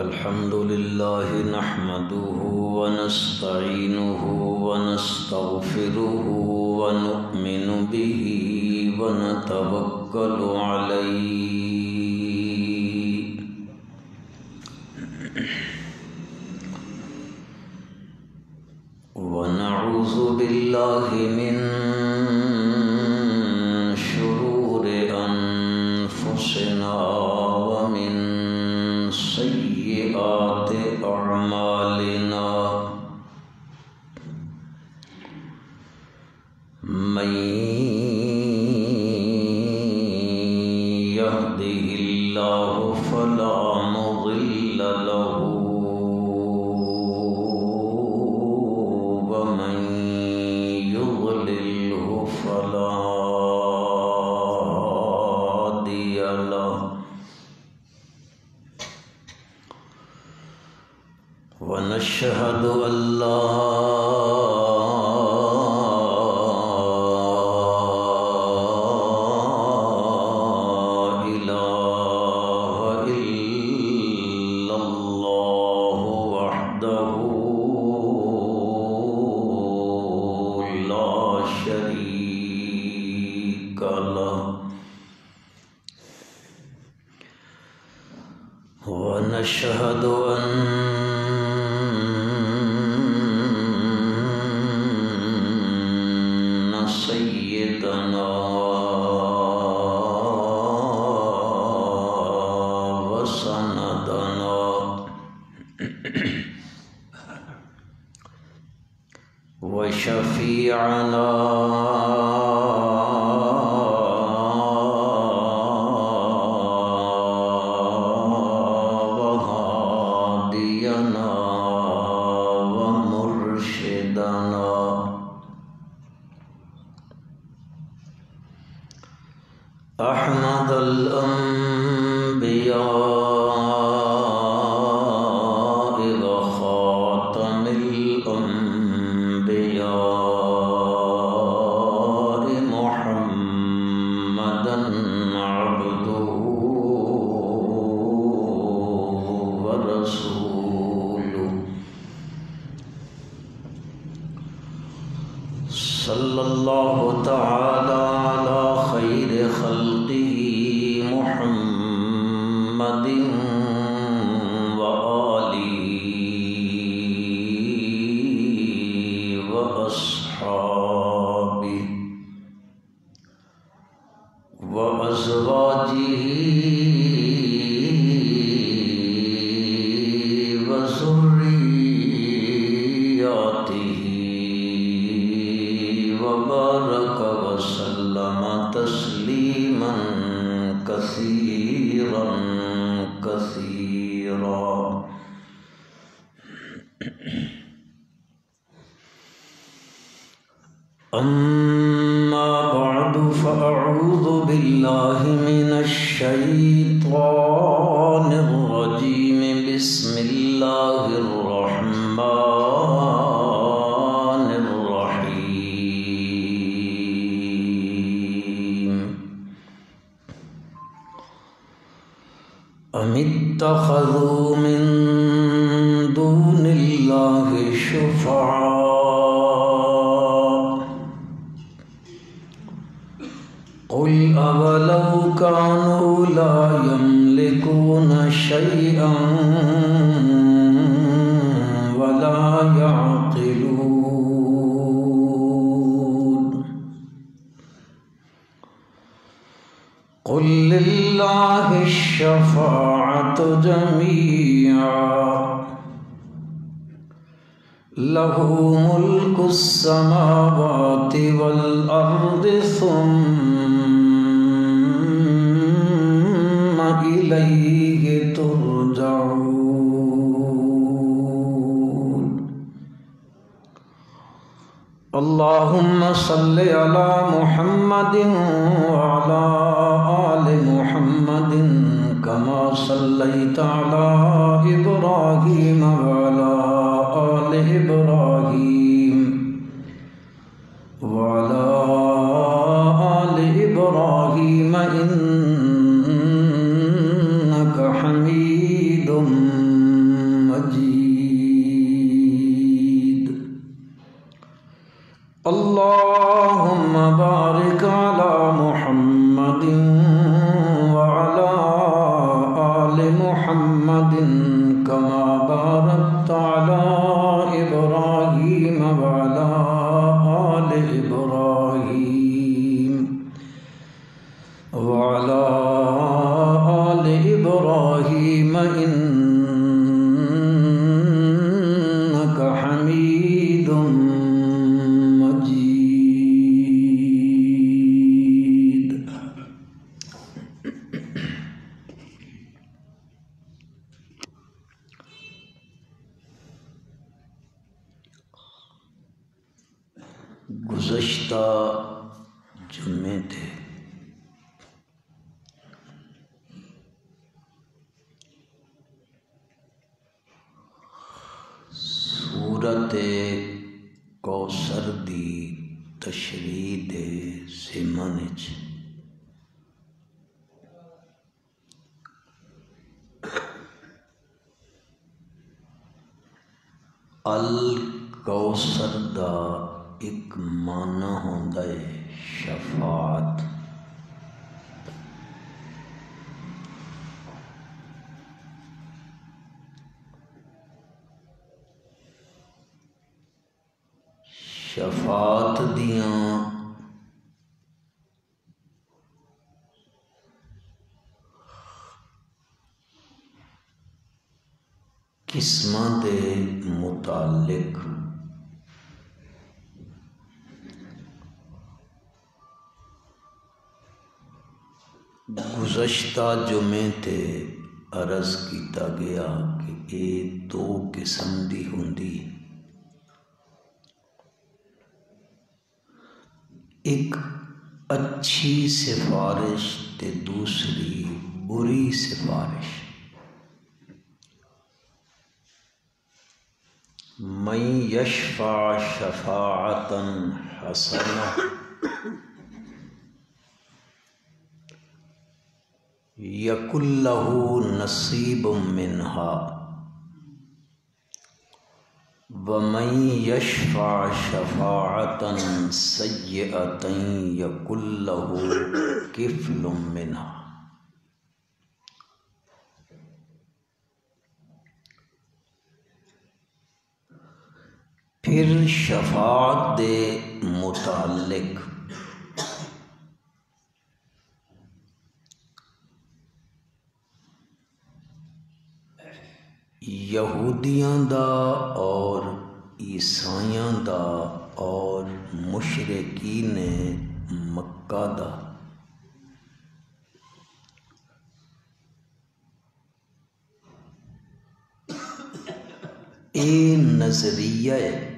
الحمد لله نحمده ونستعينه ونستغفره ونؤمن به ونتوكل عليه ونعوذ بالله من شرور أنفسنا ومن سيئات أعمالنا من يهده الله فلا مضل له ومن يضلله فلا هادي له ونشهد أن لا إله إلا الله وحده لا شريك له ونشهد أن سيدنا وسندنا وشفيعنا وهادينا ومرشدنا أحمد الأنبياء وخاتم الأنبياء محمدا عبده ورسوله صلى الله تعالى على خير خلقه محمد وآله وأصحابه وأزواجه وذرياته وبارك وسلم تسليما كثيرا كثيرا أما بعد فأعوذ بالله من الشيطان الرجيم بسم الله الرحمن الرحيم أم اتخذوا من دون الله شفعاء قل أولو كانوا لا يملكون شيئا ولا يعقلون قل لله الشفاعة جميعا له ملك السماوات والأرض ثم إليه ترجعون اللهم صل على محمد وعلى آل محمد كما صليت على إبراهيم وعلى آل إبراهيم وعلى آل إبراهيم إنك حميد گزشتہ جمعے تھے سورت کوثر دی تشریح دے ضمن وچ الکوثر دا ایک معنی ہوندا ہے شفاعت۔ شفاعت دیاں قسماں دے متعلق گزشتہ جمعے تے عرض کیتا گیا کہ یہ دو قسم دی ہوندی، ایک اچھی سفارش تے دوسری بری سفارش۔ من یشفع شفاعتا حسنہ یکن لہ نصیب منہا ومن یشفع شفاعتا سیئتا یکن لہ کفل منہا۔ پھر شفاعت دے متعلق یہودیاں دا اور عیسائیاں دا اور مشرکین مکہ دا اے نظریہ ہے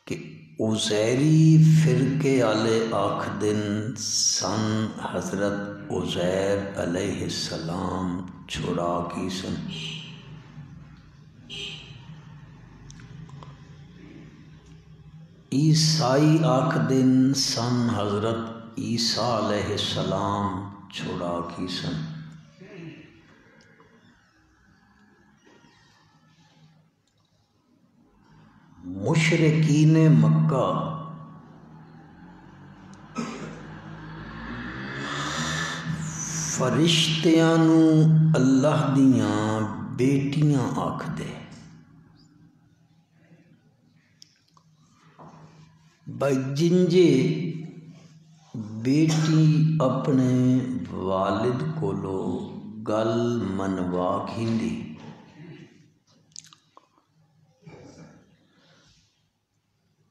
کہ عزیری فرقے والے آکھدن سن حضرت عزیر علیہ السلام چھڑا کی سن، عیسائی آکھدن سن حضرت عیسیٰ علیہ السلام چھڑا کی سن۔ مشرکین مکہ فرشتیاں نو اللہ دیاں بیٹیاں آکھدے، بھائی جنجے بیٹی اپنے والد کولو گل منوا گھیندی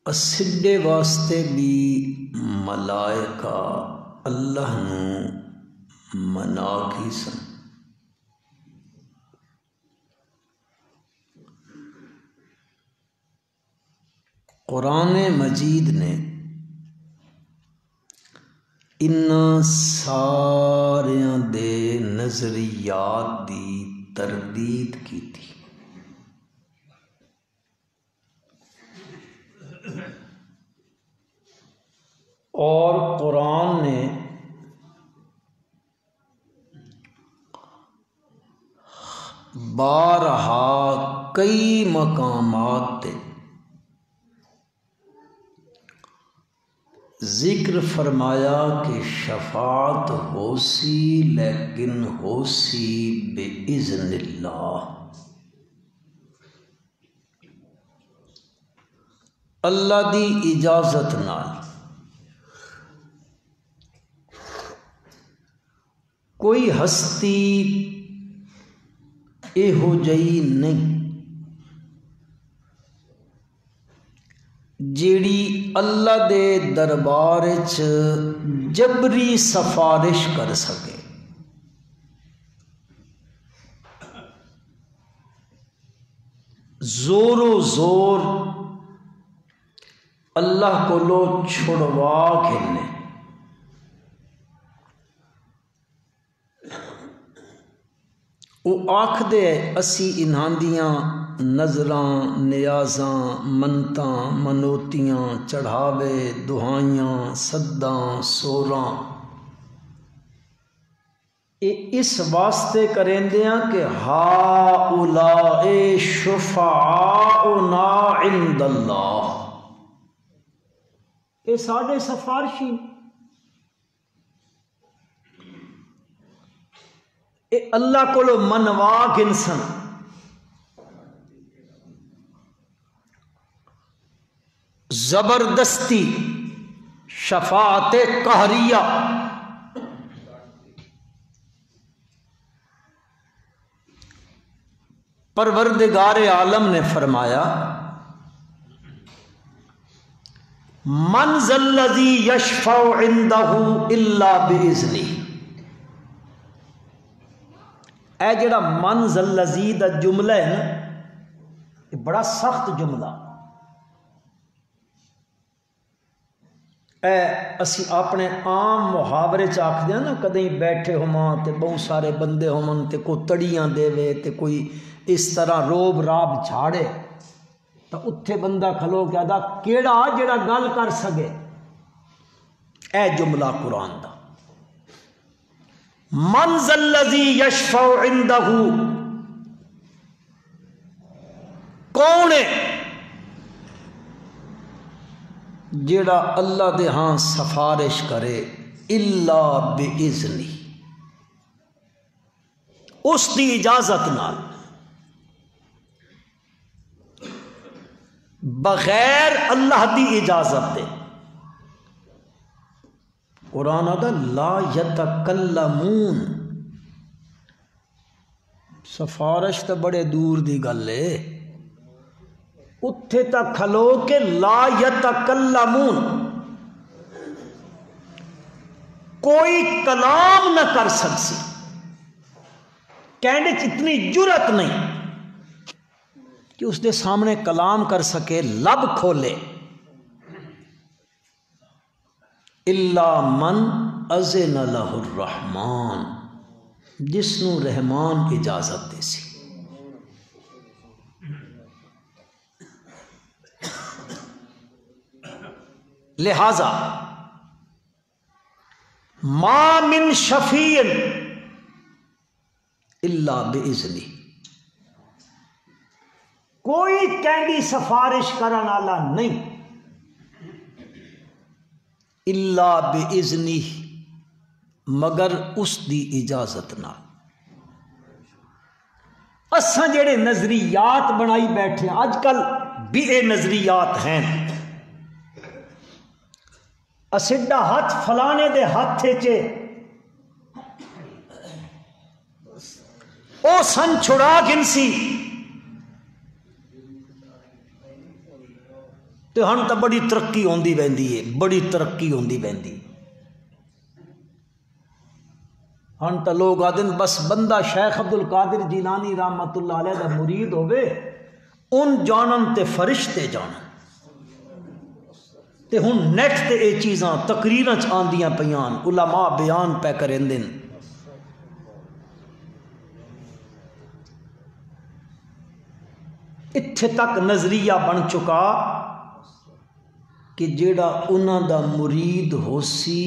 اسڈے واسطے بھی ملائکہ اللہ نو منا کی سن۔ قرآن مجید نے انہاں ساریاں دے نظریات دی تردید کی تھی۔ اور قرآن نے بارہا کئی مقامات تے ذکر فرمایا کہ شفاعت ہو سی لیکن ہو سی بِإِذْنِ اللہ، اللہ دی اجازت نال۔ کوئی ہستی ایہو جئی نہیں جیڑی اللہ دے دربار وچ جبری سفارش کر سکے۔ زور و زور اللہ کو لو چھڑوا کھلنے. وہ آکھ دے اسی انہاں دیاں نظراں نیازاں منتاں منوتیاں چڑھاوے دہائیاں صداں سوراں اس واسطے کریندیاں کہ ہؤلاء شفعاؤنا عند اللہ، یہ ساڈے سفارشی، اے اللہ کو منوا گنسن. زبردستی شفاعت قہریہ، پروردگار عالم نے فرمایا من ذا الذی یشفع عندہ الا باذنہ. اے جڑا من ذا الذی دا جملہ ہے نا، یہ بڑا سخت جملہ. اے اسی اپنے عام محاورے چ آکھدے ہیں نا، کدیں بیٹھے ہوواں تے بہت سارے بندے ہون تے کوئی تڑیاں دے تے کوئی اس طرح روب راب جھاڑے، تو اتھے بندہ کھلو کے آدھا کیڑا جڑا گل کر سکے. اے جملہ قرآن دا من ذا الذی یشفع عندہ، کون ہے جڑا اللہ دے ہاں سفارش کرے الا باذنہ، اس دی اجازت نال، بغیر اللہ دی اجازت دے. قرآن آدھا لا یتکلمون، سفارش تو بڑے دور دی گل ہے، اتھے تک کھلو کہ لا یتکلمون، کوئی کلام نہ کر سکسی. کہنے اتنی جرت نہیں کہ اس دے سامنے کلام کر سکے، لب کھولے. الا من اذن لہ الرحمن، جس نو رحمان اجازت دے سی. لہذا ما من شفیع الا باذنہ، کوئی کینڈی سفارش کرن والا نہیں الا باذنہ، مگر اس دی اجازت نال. اساں جڑے نظریات بنائی بیٹھے اج کل بھی اے نظریات ہیں، اسڈا ہاتھ فلانے دے ہاتھ چے او سن چھڑا گنسی تو ہن تو بڑی ترقی ہوندی ویندی ہے، بڑی ترقی ہوندی ویندی. ہن تو لوگ آدن بس بندہ شیخ عبد القادر جیلانی رحمت اللہ علیہ دا مرید ہوئے ان جانن تے فرشتے جانن. تے ہن نیٹ تے اے چیزاں تقریراں چ آندیاں پیان، علماء بیان پہ کرندن. اتھے تک نظریہ بن چکا کہ جیڑا انہاں دا مرید ہو سی،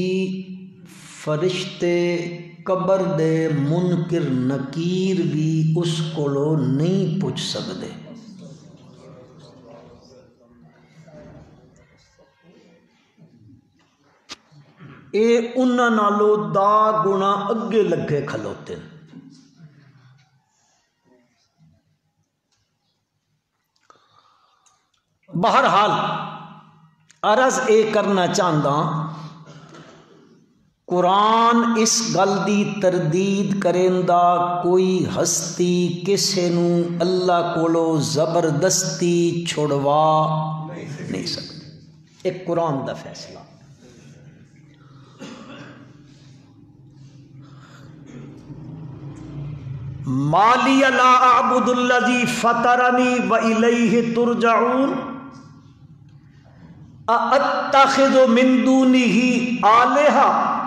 فرشتے قبر دے منکر نکیر بھی اس کولو نہیں پوچھ سکدے. اے انہاں نالو دا گنا اگے لگے کھلوتے. بہرحال عرض اے کرنا چاہتا، قرآن اس گل دی تردید کریندا کوئی ہستی کسے نو اللہ کولو زبردستی چھڑوا نہیں سکتی. ایک قرآن دا فیصلہ. مالی لا اعبد الذی فطرنی والیہ ترجعون اتخذ من دونہ آلہۃ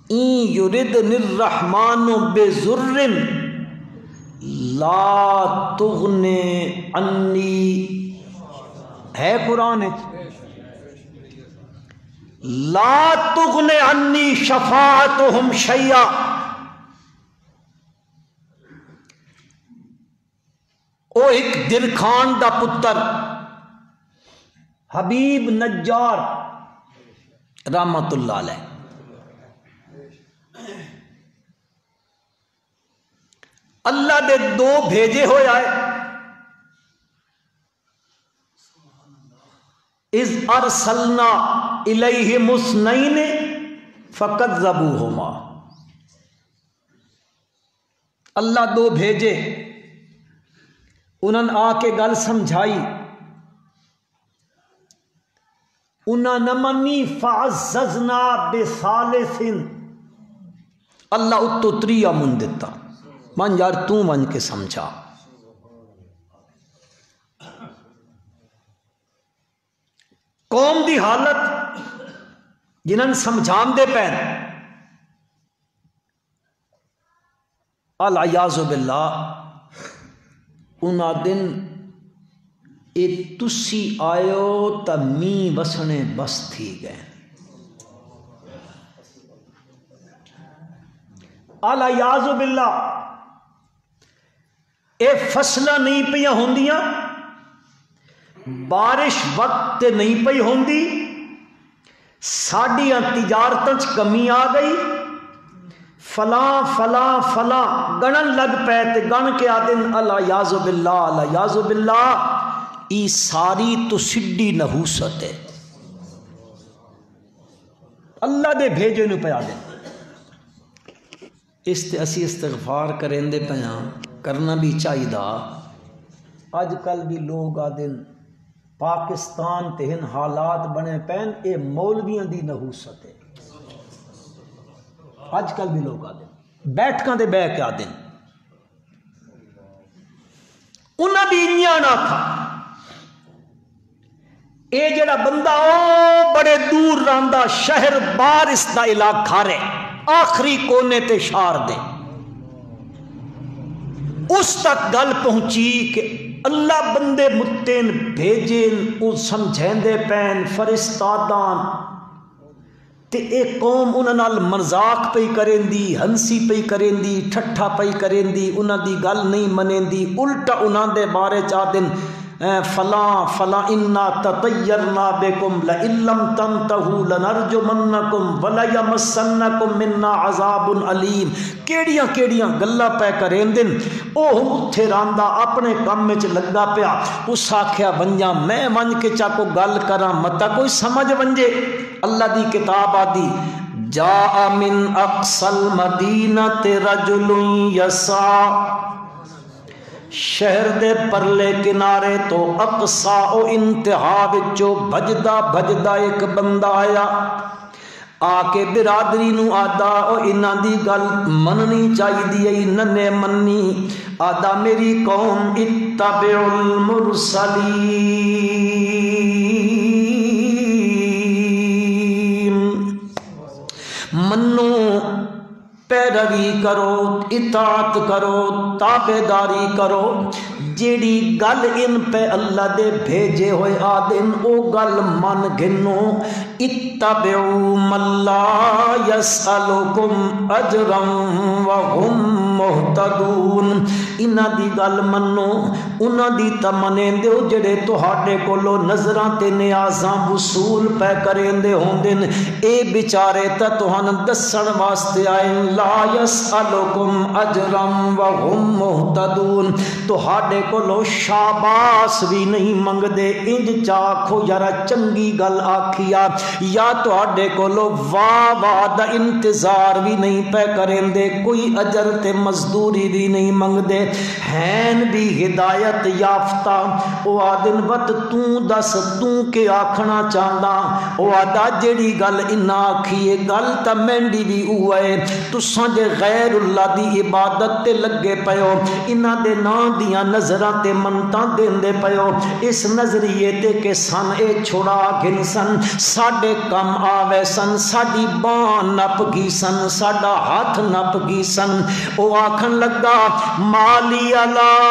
ان یردنی الرحمن بضر لا تغنی عنی، ہے قرآن لا تغنی عنی شفاعتہم شیئا. او ایک درخان دا پتر حبیب نجار رحمت اللہ علیہ اللہ دے دو بھیجے ہوئے آئے. اذ ارسلنا الیہم اثنین فکذبوہما، اللہ دو بھیجے، انہوں نے آ کے گل سمجھائی، انہوں نے منی فعززنا بثالث، اللہ اتو تریہ من دیتا، من یار تو من کے سمجھا. قوم دی حالت جنہاں سمجھان دے پین العیاذ باللہ انہاں دن اے تسی آئیو تا می وسنے بس تھی گئے. العیاذ باللہ اے فصلہ نہیں پہ ہوندیاں، بارش وقت تے نہیں پئی ہوندی، ساڈیاں تجارتاں چ کمی آ گئی، فلاں فلاں فلاں گنن لگ پے تے گن کے آدن العیاذ باللہ العیاذ باللہ. ای ساری تو سڈی نحوست ہے، اللہ دے بھیجے نو پہ آدن. اس تے اسی استغفار کریں دے پیاں، کرنا بھی چاہیے دا. اج کل بھی لوگ آدن پاکستان تے ہن حالات بنے پین اے مولویاں دی نحوست ہے. اج کل بھی لوگ آدن بیٹھکاں دے بہ کے آدن انہاں دی انیاں نہ تھا. اے جڑا بندہ او بڑے دور رہندا شہر بارس دا علاقہ رے آخری کونے تے شار دے، اس تک گل پہنچی کہ اللہ بندے متین بھیجین او سمجھین دے پین فرستادان تے اے قوم انہاں نال مذاق پئی کرین دی، ہنسی پئی کرین دی، ٹھٹھا پئی کرین دی، انہاں دی گل نہیں منین دی، الٹا انہاں دے بارے چاہدن فلاں فلاں انا تطیرنا بکم لئن لم تنتہوا لنرجمنکم ولیمسنکم منا عذاب علیم. کیڑیاں کیڑیاں گلاں پہ کرین دن. او اتھے راندا اپنے کام وچ لگا پیا، اس آکھیا ونجا میں ون کے چا کو گل کراں متا کوئی سمجھ ونجے. اللہ دی کتاب آدی جاء من اقصى المدینۃ رجل یسعی، شہر دے پرلے کنارے تو اقصا او انتہا وچوں بھجدا بھجدا ایک بندہ آیا، آ کے برادری نو آدا او انہاں دی گل مننی چاہیے ای ننے مننی. آدا میری قوم اتبعوا المرسلین، منو پیروی کرو، اطاعت کرو، تابعداری کرو. جیڑی گل ان پہ اللہ دے بھیجے ہوئے آدن او گل من گنو. اتبعوا من لا یسألکم اجرا وهم مہتدون. انہاں دی گل منو، انہاں دی تمنیں دیو جڑے تہاڈے کولو نظراں تے نیازاں وصول پہ کرین دے ہوندن. اے بیچارے تا تہاں دسن واسطے آئے لا یسألکم اجرا وهم مہتدون. تہاڈے کولو شاباش بھی نہیں منگ دے، انج چاکھو یارا چنگی گل آکھیا، یا تہاڈے کولو واہ واہ دا انتظار بھی نہیں پہ کرین دے، کوئی اجر تے مزدوری بھی نہیں منگ دے. ہیں بھی ہدایت یافتہ او آدن وت تو دس تو کے آکھنا چاہدا او آدھا جیڑی گل انہاں آکھیے گل تا مینڈی بھی اوے تساں جے غیر اللہ دی عبادت تے لگے پیو انہاں دے نام دیاں نظراں تے منتاں دیندے پیو اس نظریے تے کہ سن اے چھڑا گھن سن ساڈے کم آوے سن ساڈی باں نپ گئی سن ساڈا ہاتھ نپ گئی سن او آکھن لگا مالی اللہ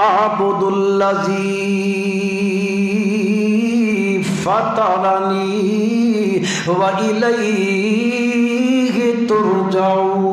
عبد الذی فطرنی وإلیہ ترجعون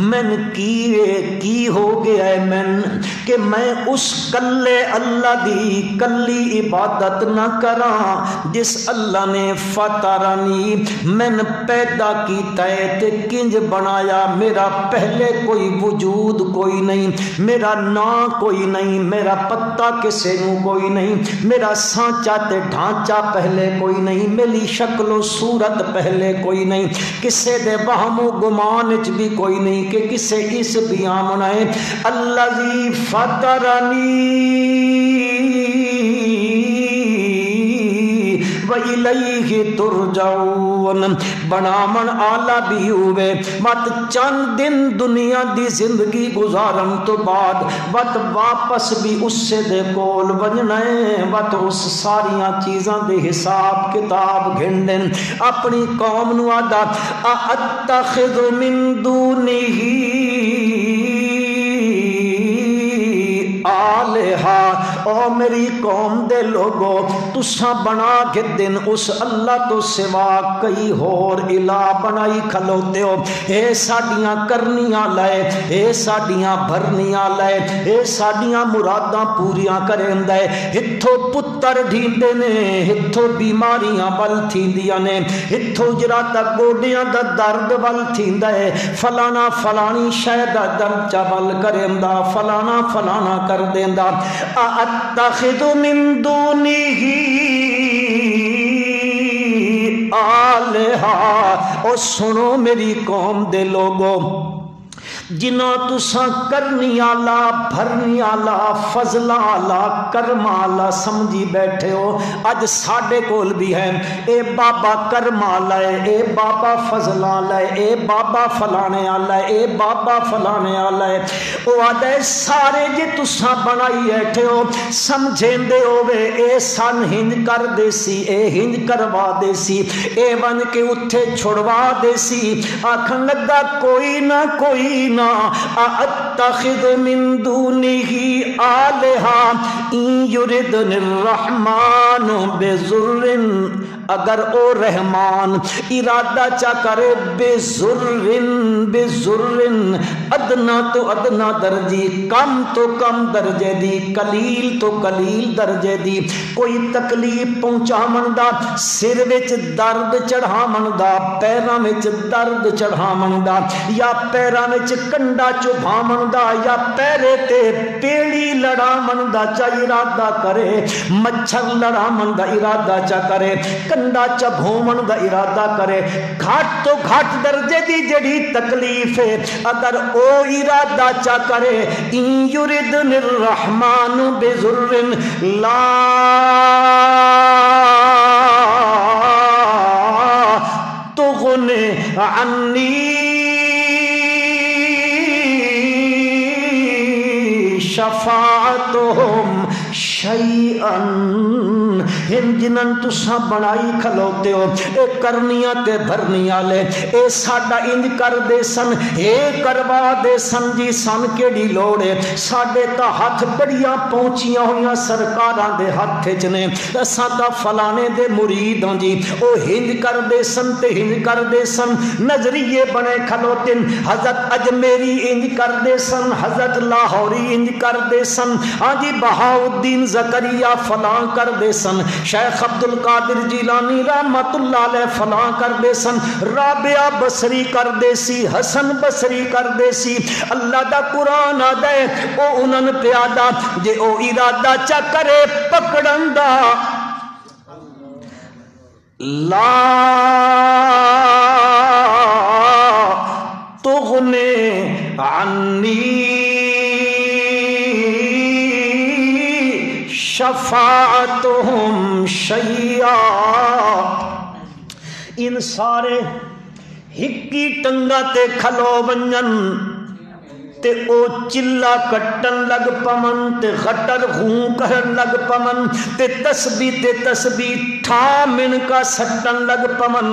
من کی ہو گیا ہے من کہ میں اس کلے اللہ دی کلی عبادت نہ کراں جس اللہ نے فطرنی من پیدا کیتا ہے تے کنج بنایا میرا پہلے کوئی وجود کوئی نہیں میرا نام کوئی نہیں میرا پتہ کسے نو کوئی نہیں میرا سانچہ تے ڈھانچہ پہلے کوئی نہیں میری شکل و صورت پہلے کوئی نہیں کسے دے وہم و گمان وچ بھی کوئی نہیں کہ کسے اس بیان منائے الذی فطرنی وَإِلَيْهِ تُرْجَعُونَ بنامن آلہ بھی ہوئے مت چند دن دنیا دی زندگی گزارن تو بعد وقت واپس بھی اس سے دے کول ونجنے وقت اس ساریاں چیزاں دے حساب کتاب گھندن اپنی قوم نو آدھا اَتَّخِذُ مِن دُونِهِ آلہا او میری قوم دے لوگو تساں بنا کے دن اس اللہ تو سوا کئی ہور الہ بنائی کھلوتے ہو اے ساڈیاں کرنیاں لائے اے ساڈیاں بھرنیاں لائے اے ساڈیاں مراداں پوریاں کریں دے ہتھو پتر ڈھیندے نے ہتھو بیماریاں بل تھیندیاں نے ہتھو جراتا گوڈیاں دا درد بل تھیندا ہے فلانا فلانی شاید درد چا بل کریں دا فلانا فلانا کر دیندا اتخذ من دونہ آلہا او سنو میری قوم دے لوگو جنہاں تساں کرنی آلہ بھرنی آلہ فضل آلہ کرم آلہ سمجھی بیٹھے ہو اج ساڑھے کول بھی ہے اے بابا کرم آلہ ہے اے بابا فضل آلہ ہے اے بابا فلانے آلہ ہے اے بابا فلانے آلہ ہے او آدھے سارے جے تساں بنائی بیٹھے ہو سمجھیں دے ہوئے اے سن ہنج کر دے سی اے ہنج کروا دے سی اے بن کے اتھے چھڑوا دے سی آکھن لگا کوئی نہ کوئی اتخذ من دونہ آلہا ان یردن الرحمن بضر اگر او رحمان ارادہ چا کرے بضر ادنا تو ادنا درجی کم تو کم درجے دی قلیل تو قلیل درجے دی کوئی تکلیف پہنچا مندا سر وچ درد چڑھا مندا پیراں وچ درد چڑھا مندا یا پیراں وچ کنڈا چبھا مندا یا پیرے تے پیڑی لڑا مندا چا ارادہ کرے مچھر لڑا مندا ارادہ چا کرے کنڈا چبھو مندا ارادہ کرے گھٹ تو گھٹ درجے دی جڑی تکلیف ہے اگر او ارادہ چا کرے ان یردن الرحمن بضر لا تغنی عنی شفاعتهم شیئا جنن تساں بنائی کھلوتے ہو اے کرنیاں تے بھرنیاں لے اے ساڈا انج کر دے سن اے کروا دے سن جی سن کیڑی لوڑے ساڈے تا ہاتھ بڑیاں پہنچیاں ہویاں سرکاراں دے ہاتھ وچ نے اساں تا فلانے دے مرید ہاں جی او ہنج کر دے سن تے ہنج کر دے سن نظریے بنے کھلوتے حضرت اجمیری انج کر دے سن حضرت لاہوری انج کر دے سن ہاں جی بہاؤالدین زکریا فلاں کر دے سن شیخ عبدالقادر جیلانی رحمت اللہ علیہ فلاں کر دے سن رابعہ بصری کر دے سی حسن بصری کر دے سی اللہ دا قرآن آدھے او انہن پیادہ جے او ارادہ چا کرے پکڑن دا لا عنی شفاعتہم شیئا، ان سارے ہکی ٹنگا تے کھلو ونجن تے او چلا کٹن لگ پمن تے غٹر خون کرن لگ پمن تے تسبیح ٹھامن کا سٹن لگ پمن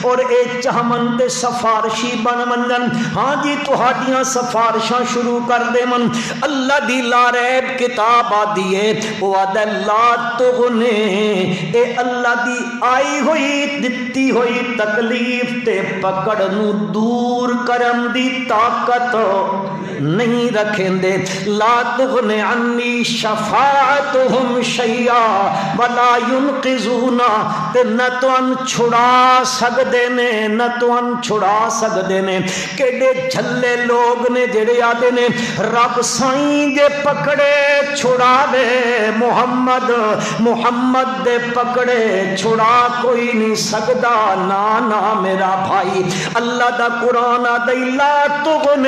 اور اے چہمن تے سفارشی بن منن، ہاں جی تہاڈیاں سفارشاں شروع کر دے من۔ اللہ دی لا ریب کتاب آدیے وہ آدھے لا تغنے، اے اللہ دی آئی ہوئی دتی ہوئی تکلیف تے پکڑ نو دور کرن دی طاقت نہیں رکھیں دے۔ لا تغن عنی شفاعتہم شیئا ولا ینقذونا، تے نہ تو ان چھڑا سکدے نے، نہ تو ان چھڑا سکدے نے۔ کیڑے جھلے لوگ نے جڑے آدے نے رب سائیں جے پکڑے چھڑا دے، محمد دے پکڑے چھڑا کوئی نہیں سکدا، نا میرا بھائی۔ اللہ دا قرآن آدے لا تغن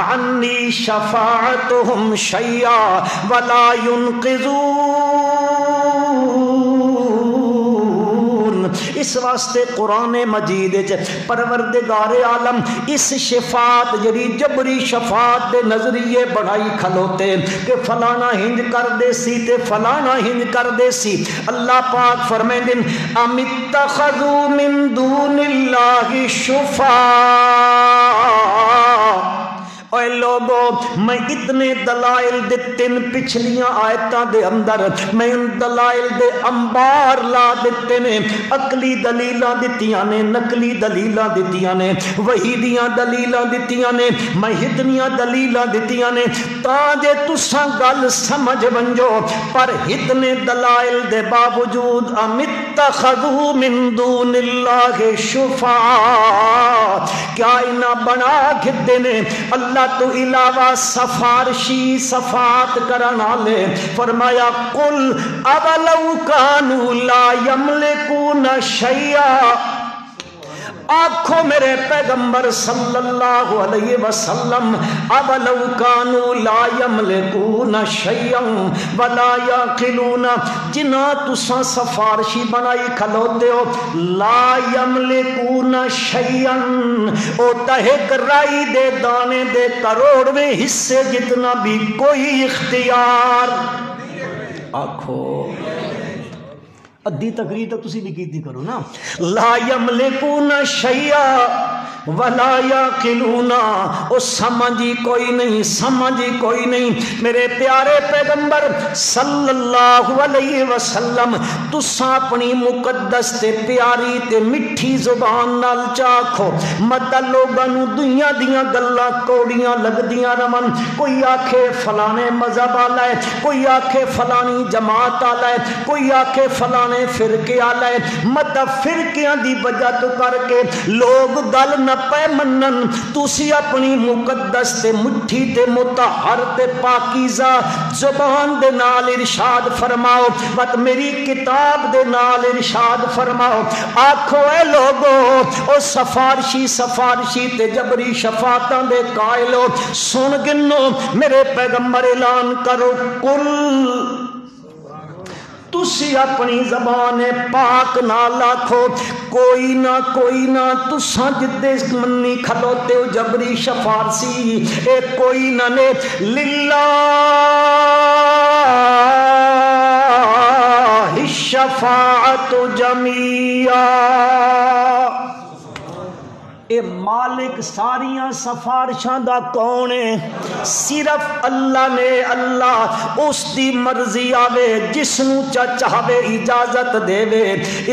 عنی شفاعتہم شیئا ولا ینقذون۔ اس واسطے قرآن مجید پروردگار عالم اس شفاعت جڑی جبری شفاعت دے نظریے بڑھائی کھلوتے کہ فلانا ہنج کر دے سی تے فلانا ہنج کر دے سی۔ اللہ پاک فرمیندن ام اتخذوا من دون اللہ شفاعا، اے لوگو میں اتنے دلائل دے تین پچھلیاں آیتاں دے اندر میں ان دلائل دے انبار لا دیتے نے، عقلی دلیلاں دتیاں نے، نقلی دلیلاں دتیاں نے، وحی دیاں دلیلاں دتیاں نے، مہدنیاں دلیلاں دتیاں نے، تاں جے تساں گل سمجھ ونجو۔ پر اتنے دلائل دے باوجود ام اتخذوا من دون اللہ شفاعا، کیا انہاں بنا گھدے نے اللہ تو علاوہ سفارشی صفات کرنا لے۔ فرمایا قل اولو کانوا لا یملکون شیئا، آنکھوں میرے پیغمبر صلی اللہ علیہ وسلم اولو کانوا لا یملکون شیئا ولا یعقلون، جنہ تساں سفارشی بنائی کھلوتے ہو لا یملکون شیئا، او تہک رائی دے دانے دے کروڑویں حصے جتنا بھی کوئی اختیار۔ آنکھو ادھی تقریر تو تسی بھی کیتی کرو نا، لا یملکون شیئا ولا یعقلون، او سمجھی کوئی نہیں۔ میرے پیارے پیغمبر صلی اللہ علیہ وسلم تساں اپنی مقدس تے پیاری تے مٹھی زبان نال چاکھو مت لوگاں نو دنیا دیاں گلاں کوڑیاں لگدیاں رمن، کوئی آکھے فلانے مذہب والا ہے، کوئی آکھے فلانی جماعت والا ہے، کوئی آکھے فلانے فرقے والا ہے، مت فرقیاں دی وجہ تو کر کے لوگ گل نہ پے منن۔ تسی اپنی مقدس تے مٹھی تے مطہر تے پاکیزہ زبان دے نال ارشاد فرماؤ، وت میری کتاب دے نال ارشاد فرماؤ، آکھو اے لوگو او سفارشی تے جبری شفاعتاں دے قائلو سن گنو، میرے پیغمبر اعلان کرو کل تسی اپنی زبان پاک نال آکھو کوئی نہ تساں جدے منی کھلوتے ہو جبری شفارسی اے کوئی نہ نے للہ الشفاعت جمیعا، اے مالک ساریاں سفارشاں دا کون ہے؟ صرف اللہ نے۔ اللہ اس دی مرضی آوے جس نو چاہوے اجازت دے وے،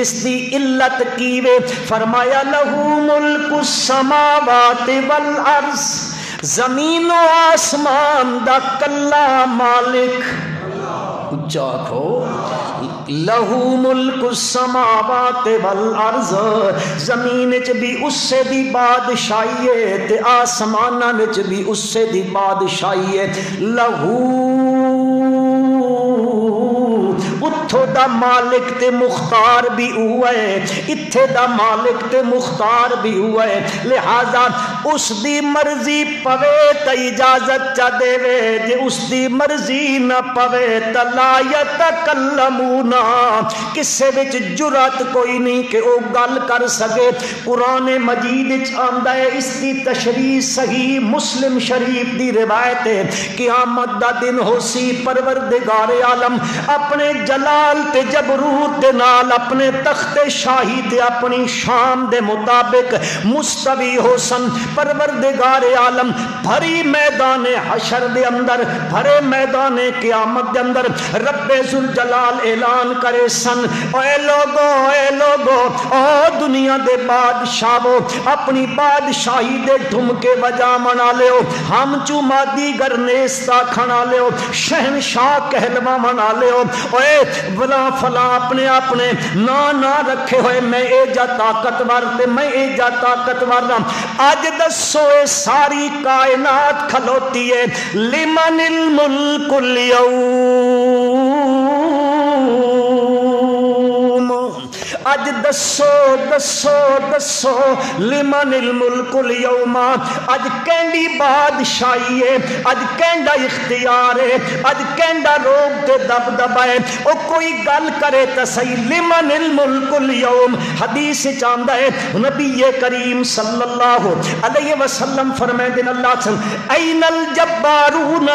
اس دی علت کیوے؟ فرمایا لہو ملک السماوات والارض، زمین و آسمان دا کلا مالک، جاکھو لہو ملک السماوات والارض، زمین چ بھی اس سے دی بادشاہی ہے تے آسماناں وچ بھی اس سے دی بادشاہی ہے۔ لہو اتھو دا مالک تے مختار بھی اوہ ہے، کتھے دا مالک تے مختار بھی ہوا ہے، لہذا اس دی مرضی پوے تا اجازت چا دے وے، جے اس دی مرضی نہ پوے تا لا یتکلمون، کسے وچ جرات کوئی نہیں کہ او گل کر سکے۔ قرآن مجید وچ آندا ہے، اس دی تشریح صحیح مسلم شریف دی روایت ہے، قیامت دا دن ہو سی، پروردگار عالم اپنے جلال تے جبروت دے نال اپنے تخت شاہی تے اپنی شان دے مطابق مستوی ہو سن۔ پروردگار عالم بھری میدان حشر دے اندر، بھرے میدان قیامت دے اندر رب ذوالجلال اعلان کرے سن، اے لوگو او دنیا دے بادشاہو، اپنی بادشاہی دے ٹھمکے بجا منا لیو، ہم چو مادی گرنیستا کھنا لیو، شہنشاہ کہلوا منا لیو، اے بلا فلا اپنے اپنے نا رکھے ہوئے، میں اے جا طاقتور تے میں اے جا طاقتور نا۔ آج دسو اے ساری کائنات کھلوتی ہے، لمن الملک اليوم، اج دسو لمن الملک اليوم، اج کینڈی بادشاہی ہے، اج کینڈا اختیار ہے، اج کینڈا روب تے دبدبا ہے، او کوئی گل کرے تا صحیح، لمن الملک اليوم۔ حدیث چاندہ ہے نبی کریم صلی اللہ علیہ وسلم فرمائے دن اللہ سے این الجبارون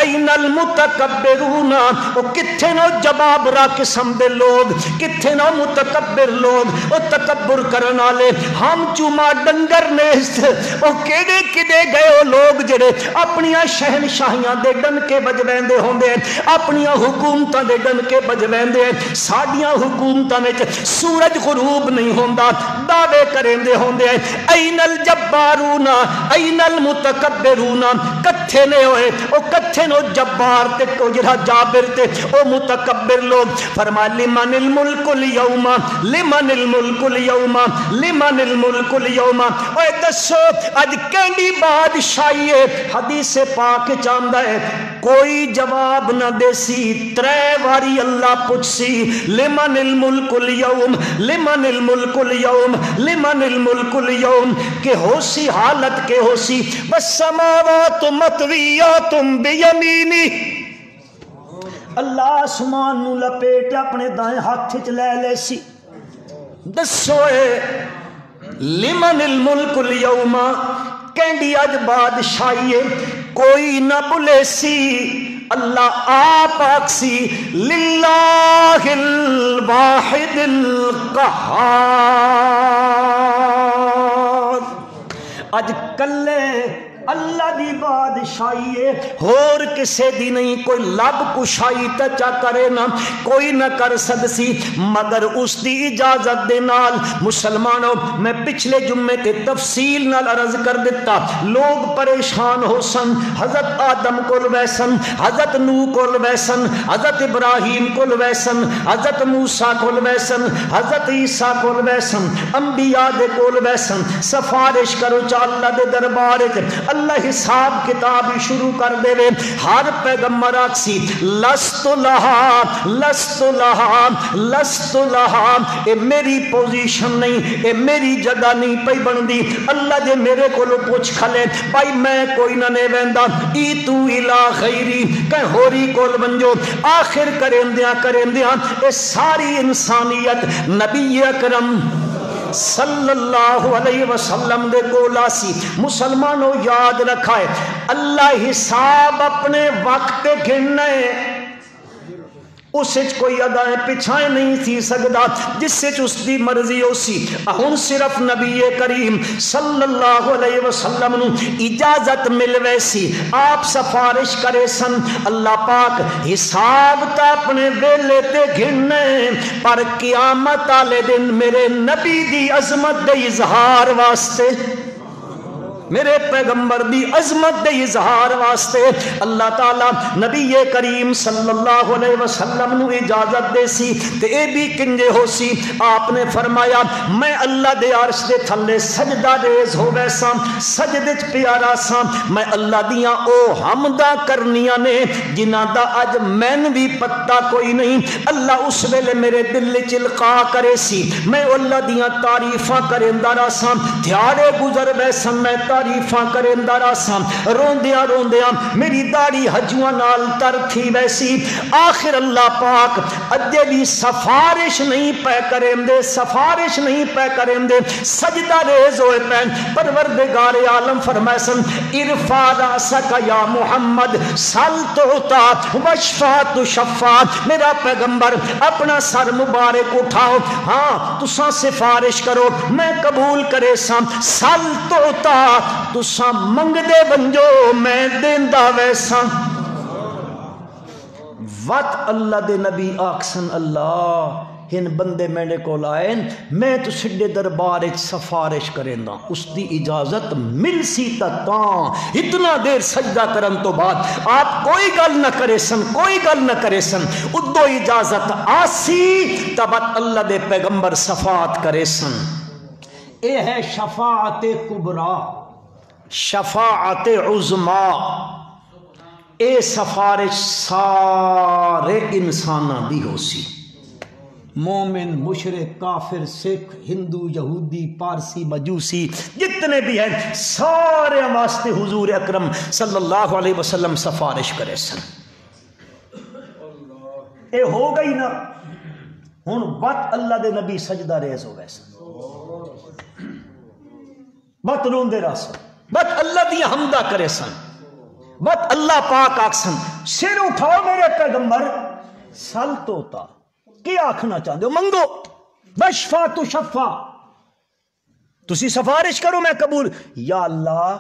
این المتکبرون، او کتھے نو جبابرہ قسم دے لوگ، کتھے نو متکبر لوگ، او تکبر کرنا لے، ہم چوما ڈنگر نیست، او کیڑے کدے گئے او لوگ جڑے اپنیاں شہنشاہیاں دے ڈن کے بجویندے ہوندے، اپنیاں حکومتاں دے ڈن کے بجویندے، ساڈیاں حکومتاں وچ سورج غروب نہیں ہوندا، دعوے کریندے ہوندے، این الجبارون این المتکبرون، کتھے نے ہوئے او کتھے نو جبار تے کو جڑا جابر تے او متکبر لوگ۔ فرمایا لمن الملک اليوم لمن الملک اليوم لمن الملک اليوم، اے دسو اج کینڈی بادشاہی ہے؟ حدیث پاک چاندہ ہے کوئی جواب نہ دے سی، ترے واری اللہ پوچھ سی لمن الملک اليوم لمن الملک اليوم لمن الملک اليوم، کہ ہو سی حالت کے ہو سی والسماوات مطویات بیمینی، اللہ آسمان نو لپیٹ اپنے دائیں ہاتھ چ لے لے سی۔ دسو اے لمن الملک اليوم، کینڈی اج بادشاہی ہے؟ کوئی نہ بلے سی، اللہ آپ آکسی للہ الواحد القہار، اج کلے اللہ دی بادشاہی ہے، اور کسے دی نہیں، کوئی لب کشائی تچا کرے نہ، کوئی نہ کر سکسی مگر اس دی اجازت دے نال۔ مسلمانوں میں پچھلے جمعے تے تفصیل نال عرض کر دیتا، لوگ پریشان ہو سن، حضرت آدم کول ویسن، حضرت نوح کول ویسن، حضرت ابراہیم کول ویسن، حضرت موسیٰ کول ویسن، حضرت عیسیٰ کول ویسن، انبیاء دے کول ویسن، سفارش کرو چا اللہ دے دربار تے اللہ حساب کتاب شروع کر دے وے۔ ہر پیغمبر آکسی لست لہا لست لہا لست لہا، اے میری پوزیشن نہیں، اے میری جگہ نہیں پئی بندی، اللہ جے میرے کولو پوچھ کھلے بھائی میں کوئی نہ نے ویندا، ای تو الہ غیری، کہ ہوری کول ونجو۔ آخر کریندیاں اے ساری انسانیت نبی اکرم صلی اللہ علیہ وسلم دے کولاسی۔ مسلمانوں یاد رکھائے اللہ حساب اپنے وقت گھننے، اس کوئی ادائیں پچھائیں نہیں تھی سکتا، جس سے اس دی مرضی ہو سی۔ ہن صرف نبی کریم صلی اللہ علیہ وسلم نو اجازت ملوے سی، آپ سفارش کرے سن، اللہ پاک حساب تا اپنے ویلے تے گھننے، پر قیامت والے دن میرے نبی دی عظمت دے اظہار واسطے میرے پیغمبر دی عظمت دے اظہار واسطے اللہ تعالی نبی کریم صلی اللہ علیہ وسلم نو اجازت دے سی تے اے بھی کنجے ہو سی. آپ نے فرمایا میں اللہ دے عرش دے تھلے سجدہ ریز ہو ویسا سجدے چ پیارا سا میں اللہ دیاں او حمداں کرنیاں نے جنہاں دا اج مین بھی پتہ کوئی نہیں. اللہ اس ویلے میرے دل وچ القا کرے سی میں اللہ دیاں تعریفاں کریندا رہا سا دیہاڑے گزر ویسا میں تعریفاں کریندا رہا سا روندیاں روندیاں میری داڑھی ہجواں نال تر تھی ویسی. آخر اللہ پاک اجے بھی سفارش نہیں پے کریندے سفارش نہیں پے کریندے سجدہ ریز ہوئے پے. پروردگار عالم فرمائے سن ارفع راسک یا محمد سل توتا وشفا تشفا. میرا پیغمبر اپنا سر مبارک اٹھاؤ ہاں تساں سفارش کرو میں قبول کرے سا. سل توتا تساں منگ دے بنجو میں دیندا ویسا. وات اللہ دے نبی آکسن اللہ ہن بندے میرے کو لائے میں تو سڈے دربار سفارش کریندا اس دی اجازت مل سی تاں اتنا دیر سجدہ کرن تو بعد آپ کوئی گل نہ کرے سن کوئی گل نہ کرے سن ادو اجازت آسی تب اللہ دے پیغمبر صفات کرے سن. اے ہے شفاعت کبریٰ شفاعت عظما. اے سفارش سارے انساناں دی ہو سی مومن مشرک کافر سکھ ہندو یہودی پارسی مجوسی جتنے بھی ہیں سارے واسطے حضور اکرم صلی اللہ علیہ وسلم سفارش کرے سن. اے ہو گئی نا ہن بات اللہ دے نبی سجدہ ریز ہو گئے سن بات روندے رہا سن بات اللہ دی حمدہ کرے سن بات اللہ پاک آکسن سر اٹھاؤ میرے پیغمبر سل توتا کیا آکھنا چاہتے ہو منگو وشفا تشفا تسی سفارش کرو میں قبول. یا اللہ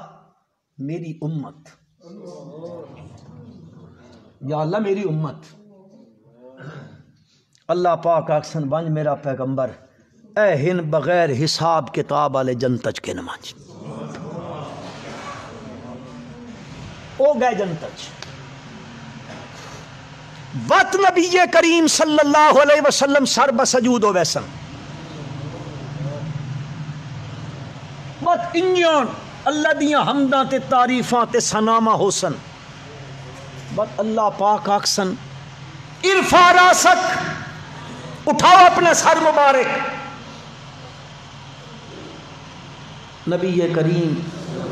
میری امت یا اللہ میری امت. اللہ پاک آکسن بنج میرا پیغمبر اے ہن بغیر حساب کتاب والے جنتج کے نمانج او گئے جنتج. وقت نبی کریم صلی اللہ علیہ وسلم سر بسجود ہو ویسن وقت انجان اللہ دیاں حمداں تے تعریفاں تے سنامہ ہو سن وقت اللہ پاک آکسن ارفع راسک اٹھاؤ اپنا سر مبارک. نبی کریم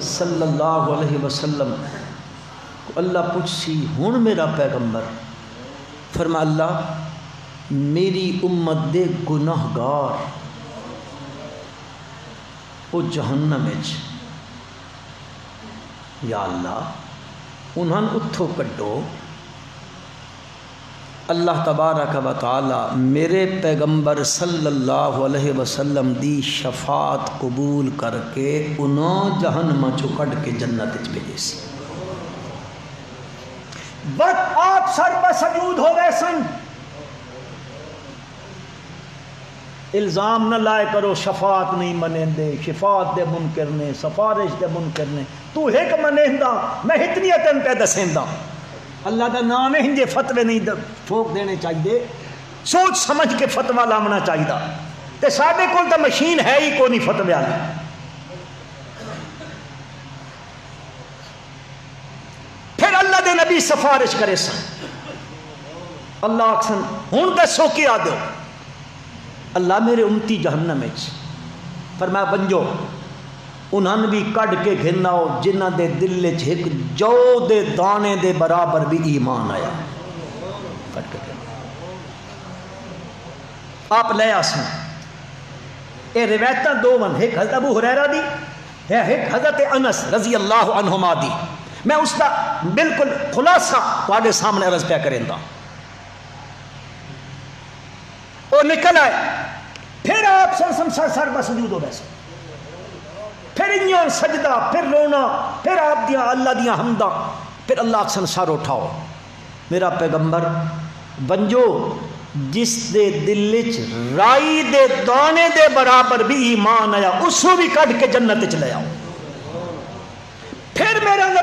صلی اللہ علیہ وسلم کو اللہ پوچھی ہن میرا پیغمبر فرما اللہ میری امت دے گناہ گار او جہنم وچ یا اللہ انہاں اتھو کڈو. اللہ تبارک و تعالی میرے پیغمبر صلی اللہ علیہ وسلم دی شفاعت قبول کر کے انہوں جہنم چو کڈ کے جنت وچ بھیجے سی. وقت آپ سر بسجود ہو گئے سن الزام نہ لائے کرو شفاعت نہیں منیں دے شفاعت دے منکر نے سفارش دے منکر نے تو ایک منیں دا میں اتنی اتن پہ دسیں دا. اللہ دا نام ہے ہنجے فتوے نہیں ٹھوک دینے چاہیے سوچ سمجھ کے فتوہ لامنا چاہیے تے ساڈے کول تو مشین ہے ہی کوئی نہیں فتوے والی. اللہ دے نبی سفارش کرے سن اللہ آکسن ہون دسو کیا دو اللہ میرے امتی جہنم وچ فرمایا بنجو انہاں بھی کڈ کے گھننا ہو جنہ دے دل وچ ایک جو دے دانے دے برابر بھی ایمان آیا کڈ کے گھننا آپ لے آسن. اے روایتاں دو ون ایک حضرت ابو ہریرہ دی ہے ایک حضرت انس رضی اللہ عنہما دی. میں اس کا بالکل خلاصہ تواڈے سامنے عرض پہ کریں دا. اور نکل آئے پھر آپ سر بسجود ہو بیسے پھر انجان سجدہ پھر رونا پھر آپ دیاں اللہ دیاں حمدہ پھر اللہ اکسن سر اٹھاؤ. میرا پیغمبر بنجو جس دے دل چ رائی دے دانے دے برابر بھی ایمان آیا اس کو بھی کڈ کے جنت چ لے آؤ.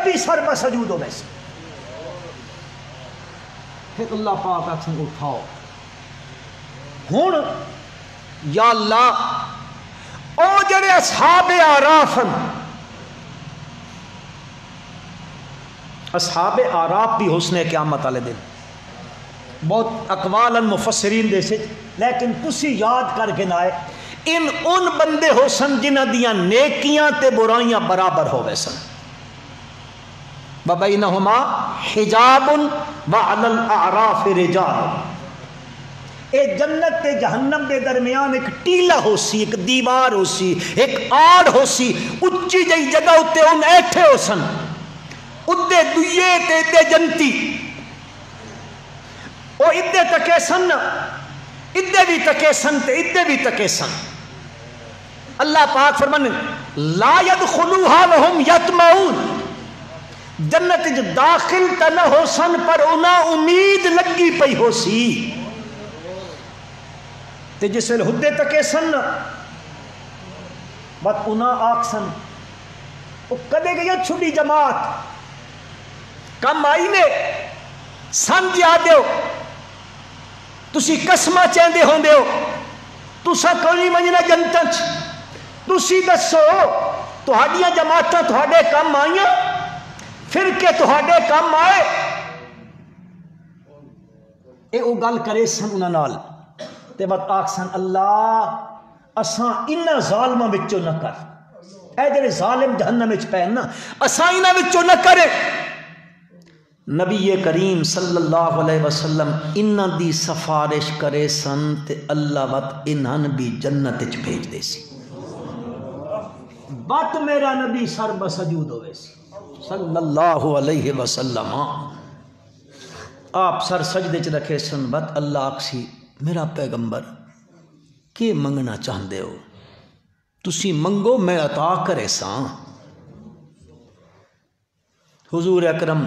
نبی سر بسجود ہو ویسے پھر اللہ پاک آکھن اٹھاؤ ہن یا اللہ او جڑے اصحاب اعراف اصحاب اعراف بھی حسن قیامت والے دن بہت اقوال مفسرین دے سے لیکن تسی یاد کر کے نہ آئے ان بندے ہو سن جنہ دیاں نیکیاں تے برائیاں برابر ہوئے سن وَبَيْنَهُمَا حِجَابٌ وَعَلَى الْأَعْرَافِ رِجَالٌ اے جنت تے جہنم دے درمیان ایک ٹیلا ہو سی ایک دیوار ہو سی ایک آڑ ہو سی اچھی جئی جگہ اتے ان ایٹھے ہو سن ادے دوئے تے ادے جنتی او ادے تکے سن ادے بھی تکے سن تے ادے بھی تکے سن اللہ پاک فرمانے لا يدخلوها وهم يطمعون جنت جو داخل تا نہ ہو سن پر انہاں امید لگی پئی ہو سی تے جس ویل ہدے تکے سن بات انہاں آکھ سن او کدے گیا چھوٹی جماعت کم آئی نے سمجھ آدے ہو تسی قسمہ چیندے ہوندے ہو تسا کوئی منجنا جنتنچ تسی دسو تہاڈیاں جماعتاں تہاڈے کم آئیاں فرقے تہاڈے کم آئے اے او گل کرے سن انہاں نال تے بات آکھ سن اللہ اساں انہاں ظالماں وچوں نہ کر اے جڑے ظالم جہنم وچ پے نا اساں انہاں وچوں نہ کرے نبی کریم صلی اللہ علیہ وسلم انہاں دی سفارش کرے سن تے اللہ وقت انہاں بھی جنت وچ بھیج دے سی بات میرا نبی سر بسجود ہوئے سی صلی اللہ علیہ وسلم آپ سر سجدے چ رکھے سن بات اللہ آکسی میرا پیغمبر کہ منگنا چاہندے ہو تسی منگو میں عطا کرے ساں حضور اکرم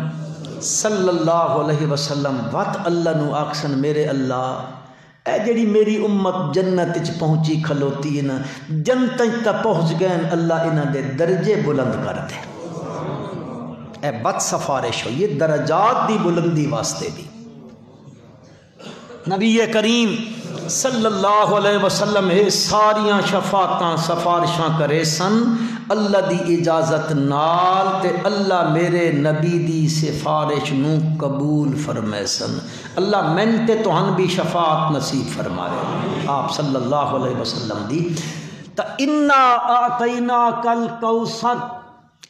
صلی اللہ علیہ وسلم وقت اللہ نو آکسن میرے اللہ اے جڑی میری امت جنت چ پہنچی کھلوتی ہے نا جنت تا پہنچ گئے اللہ انہاں دے درجے بلند کر دے اے بد سفارش ہو یہ درجات دی بلندی واسطے دی نبی کریم صلی اللہ علیہ وسلم ہے ساریاں شفاعتاں سفارشاں کرے سن اللہ دی اجازت نال تے اللہ میرے نبی دی سفارش نو قبول فرمائے سن اللہ من تے توہن بھی شفاعت نصیب فرمائے آپ صلی اللہ علیہ وسلم دی تا انا آتینا کل کوثر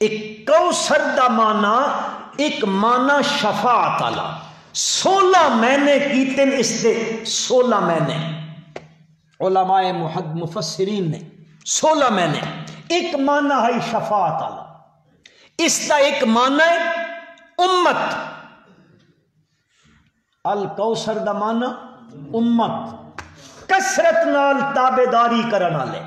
ایک کوثر دا معنی ایک معنی شفاعت والا 16 مہینے کیتن اس دے 16 مہینے علماء مفسرین نے 16 مہینے ایک معنی ہے شفاعت والا اس کا ایک معنی ہے امت الکوثر دا معنی امت کثرت نال تابعداری کرن والے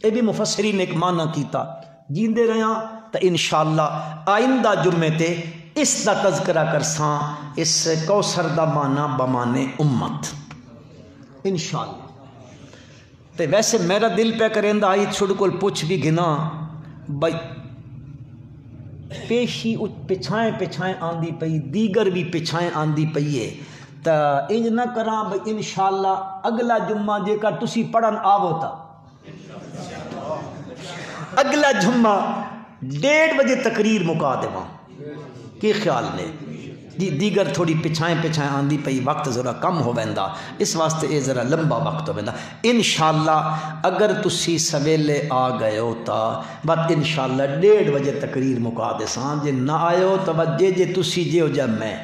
یہ بھی مفسرین نے ایک معنی کیتا جیندے رہاں تو انشاءاللہ آئندہ جمعے تے اس دا تذکرہ کرساں اس کوثر دا معنی بمانے امت انشاءاللہ تے ویسے میرا دل پہ کریں آئی چھوڑ کو پوچھ بھی گنا بھائی پیشی پچھائیں پچھائیں آندی پئی دیگر بھی پچھائیں آندی پئی ہے تا انج نہ کراں بھائی انشاءاللہ اگلا جمعہ جے کا تسی پڑھن آو تا اگلا جمعہ 1:30 بجے تقریر مکا دیواں کی خیال نے دیگر تھوڑی پچھائیں پچھائیں آندی پئی وقت ذرا کم ہو ویندا اس واسطے اے ذرا لمبا وقت ہو ویندا انشاءاللہ اگر تسی سویلے آ گئے ہو تا بات انشاءاللہ 1:30 بجے تقریر مکا دے ساں جے نہ آئے ہو تو جے تسی جے ہو جا میں